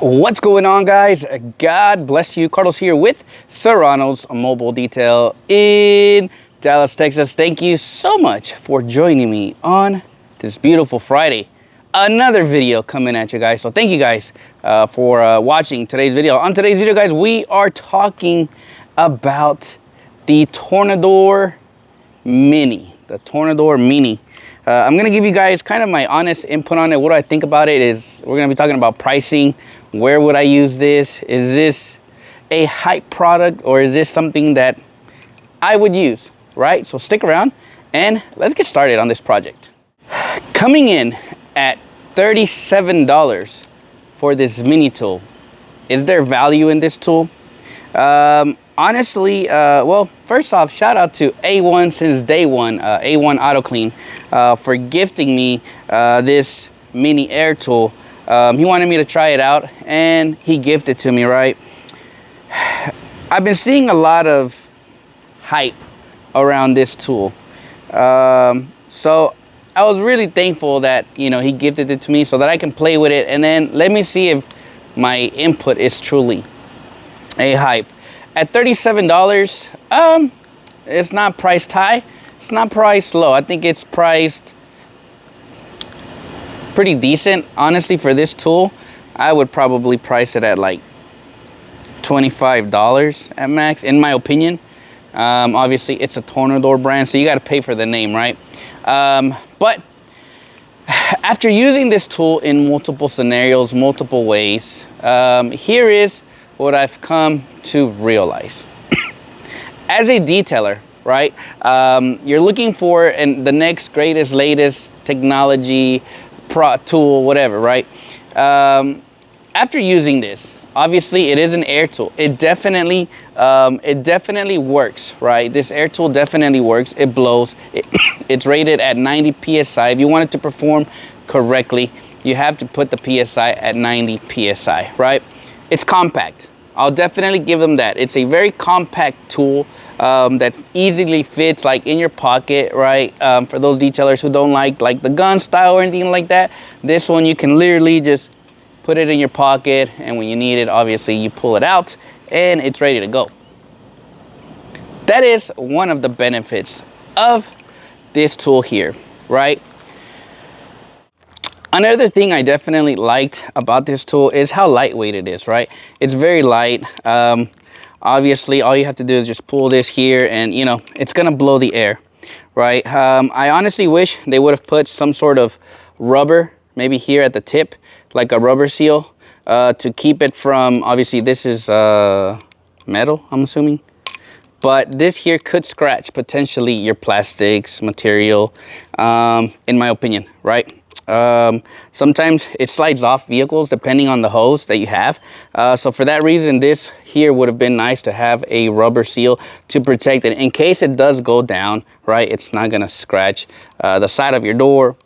What's going on, guys? God bless you. Carlos here with Serrano's Mobile Detail in Dallas, Texas. Thank you so much for joining me on this beautiful Friday. Another video coming at you guys. So thank you guys for watching today's video. On today's video, guys, we are talking about the Tornador Mini. The Tornador Mini. I'm gonna give you guys kind of my honest input on it. What do I think about it is we're gonna be talking about pricing. Where would I use this? Is this a hype product or is this something that I would use, right? So stick around and let's get started on this project. Coming in at $37 for this mini tool. Is there value in this tool? Honestly, well, first off, shout out to A1 since day one, A1 Auto Clean, for gifting me this mini air tool. He wanted me to try it out and he gifted it to me, right? I've been seeing a lot of hype around this tool. So I was really thankful that, you know, he gifted it to me so that I can play with it and then let me see if my input is truly a hype. At $37, it's not priced high, it's not priced low. I think it's priced pretty decent. Honestly, for this tool, I would probably price it at like $25 at max, in my opinion. Obviously, it's a Tornador brand, so you got to pay for the name, right? But after using this tool in multiple scenarios, multiple ways, here is what I've come to realize. As a detailer, right, you're looking for the next greatest, latest technology, tool, whatever, right? After using this, obviously it is an air tool. It definitely works, right? This air tool definitely works. It blows. It's rated at 90 psi. If you want it to perform correctly, you have to put the psi at 90 psi, right? It's compact. I'll definitely give them that. It's a very compact tool that easily fits like in your pocket, right? For those detailers who don't like the gun style or anything like that, this one you can literally just put it in your pocket, and when you need it, obviously you pull it out and it's ready to go. That is one of the benefits of this tool here, right? Another thing I definitely liked about this tool is how lightweight it is, right? It's very light. Obviously, all you have to do is just pull this here and, you know, it's gonna blow the air, right? I honestly wish they would have put some sort of rubber, maybe here at the tip, like a rubber seal, to keep it from, obviously this is metal, I'm assuming. But this here could scratch potentially your plastics, material, in my opinion, right? Sometimes it slides off vehicles depending on the hose that you have. So for that reason, this here would have been nice to have a rubber seal to protect it in case it does go down, right? It's not gonna scratch the side of your door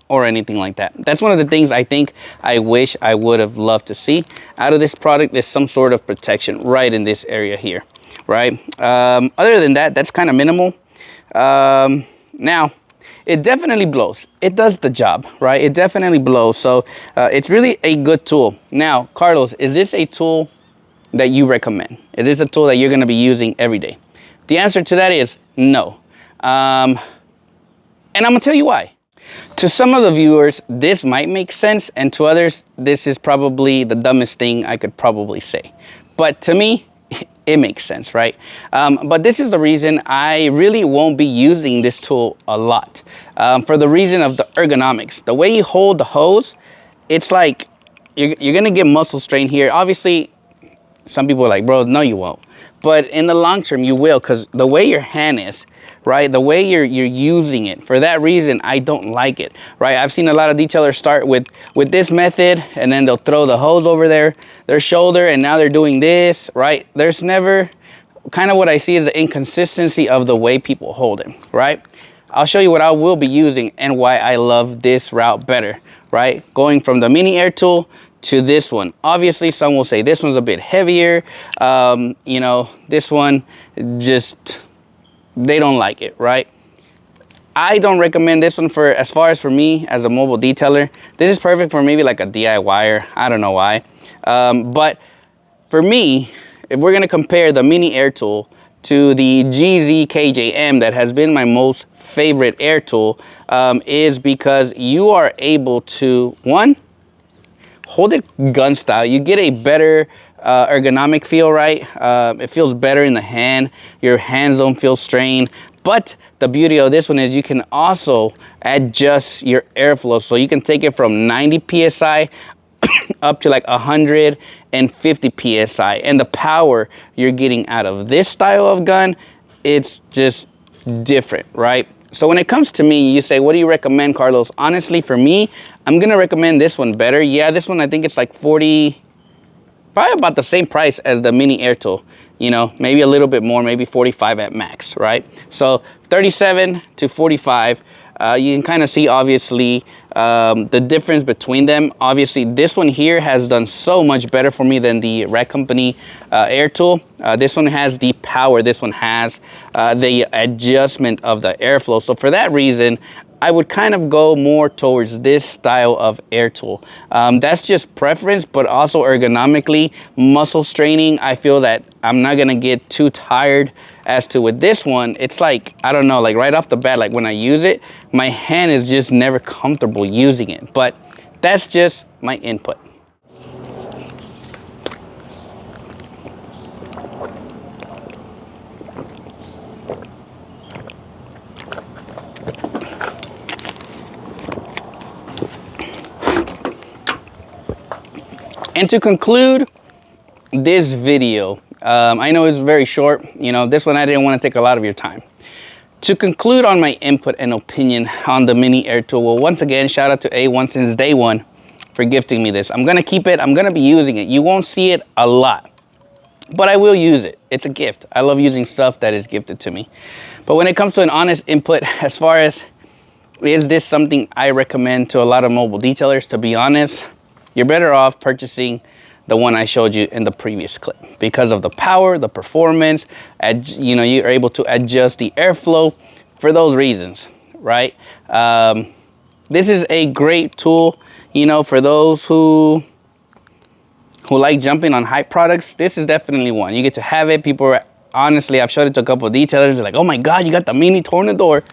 or anything like that. That's one of the things I think I wish I would have loved to see out of this product, is some sort of protection right in this area here, right? Other than that, that's kind of minimal. Now, it definitely blows. It does the job, right? It definitely blows. So it's really a good tool. Now, Carlos, is this a tool that you recommend? Is this a tool that you're going to be using every day? The answer to that is no. And I'm going to tell you why. To some of the viewers, this might make sense. And to others, this is probably the dumbest thing I could probably say. But to me, it makes sense, right? But this is the reason I really won't be using this tool a lot, for the reason of the ergonomics. The way you hold the hose, it's like you're gonna get muscle strain here. Obviously, some people are like, bro, no, you won't. But in the long term, you will, because the way your hand is, right? The way you're using it. For that reason, I don't like it, right? I've seen a lot of detailers start with this method, and then they'll throw the hose over their shoulder, and now they're doing this, right? There's never, kind of what I see is the inconsistency of the way people hold it, right? I'll show you what I will be using and why I love this route better, right? Going from the mini air tool to this one. Obviously, some will say this one's a bit heavier. You know, this one just, they don't like it, right? I don't recommend this one for, as far as for me as a mobile detailer. This is perfect for maybe like a DIYer. I don't know why. But for me, if we're gonna compare the mini air tool to the GZ-KJM, that has been my most favorite air tool, is because you are able to, one, hold it gun style. You get a better ergonomic feel, right? It feels better in the hand. Your hands don't feel strained. But the beauty of this one is you can also adjust your airflow. So you can take it from 90 PSI up to like 150 PSI. And the power you're getting out of this style of gun, it's just different, right? So when it comes to me, you say, what do you recommend, Carlos? Honestly, for me, I'm gonna recommend this one better. Yeah, this one, I think it's like 40, probably about the same price as the mini air tool. You know, maybe a little bit more, maybe 45 at max, right? So 37 to 45, you can kind of see, obviously, the difference between them. Obviously, this one here has done so much better for me than the Rack Company air tool. This one has the power. This one has the adjustment of the airflow. So for that reason, I would kind of go more towards this style of air tool. That's just preference, but also ergonomically, muscle straining, I feel that I'm not gonna get too tired. As to with this one, it's like, I don't know, like right off the bat, like when I use it, my hand is just never comfortable using it. But that's just my input. And to conclude this video, I know it's very short. You know, this one I didn't want to take a lot of your time. To conclude on my input and opinion on the mini air tool, well, once again, shout out to A1 since day one for gifting me this. I'm gonna keep it. I'm gonna be using it. You won't see it a lot, but I will use it. It's a gift. I love using stuff that is gifted to me. But when it comes to an honest input, as far as is this something I recommend to a lot of mobile detailers, to be honest, you're better off purchasing the one I showed you in the previous clip because of the power, the performance, you know, you're able to adjust the airflow for those reasons, right? This is a great tool, you know, for those who like jumping on hype products. This is definitely one. You get to have it. People are, honestly, I've showed it to a couple of detailers. They're like, oh my God, you got the mini Tornador.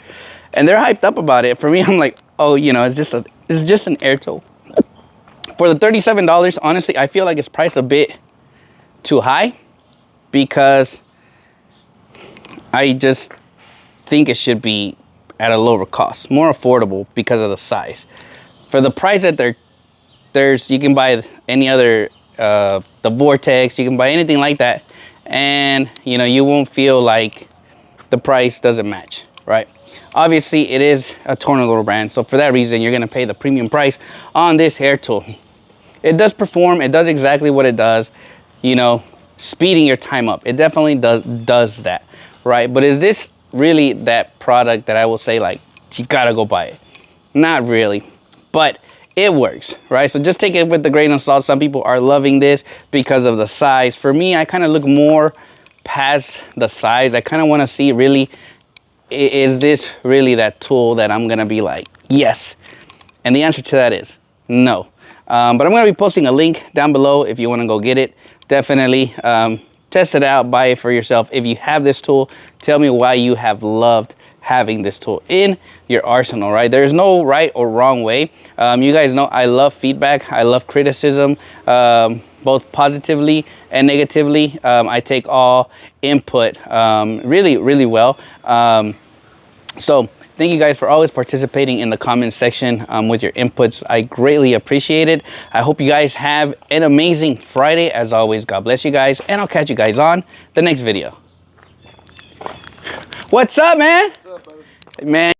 And they're hyped up about it. For me, I'm like, oh, you know, it's just an air tool. For the $37, honestly, I feel like it's priced a bit too high because I just think it should be at a lower cost, more affordable because of the size. For the price that you can buy any other, the Vortex, you can buy anything like that, and you know, you won't feel like the price doesn't match, right? Obviously, it is a Tornador brand, so for that reason, you're gonna pay the premium price on this hair tool. It does perform. It does exactly what it does, you know, speeding your time up. It definitely does that, right? But is this really that product that I will say, like, you gotta go buy it? Not really, but it works, right? So just take it with a grain of salt. Some people are loving this because of the size. For me, I kind of look more past the size. I kind of want to see, really, is this really that tool that I'm gonna be like, yes? And the answer to that is no. But I'm going to be posting a link down below if you want to go get it. Definitely test it out, buy it for yourself. If you have this tool, tell me why you have loved having this tool in your arsenal, right? There's no right or wrong way. You guys know I love feedback. I love criticism, both positively and negatively. I take all input really, really well. So thank you guys for always participating in the comment section with your inputs. I greatly appreciate it. I hope you guys have an amazing Friday. As always, God bless you guys, and I'll catch you guys on the next video. What's up, man? What's up, brother? Man.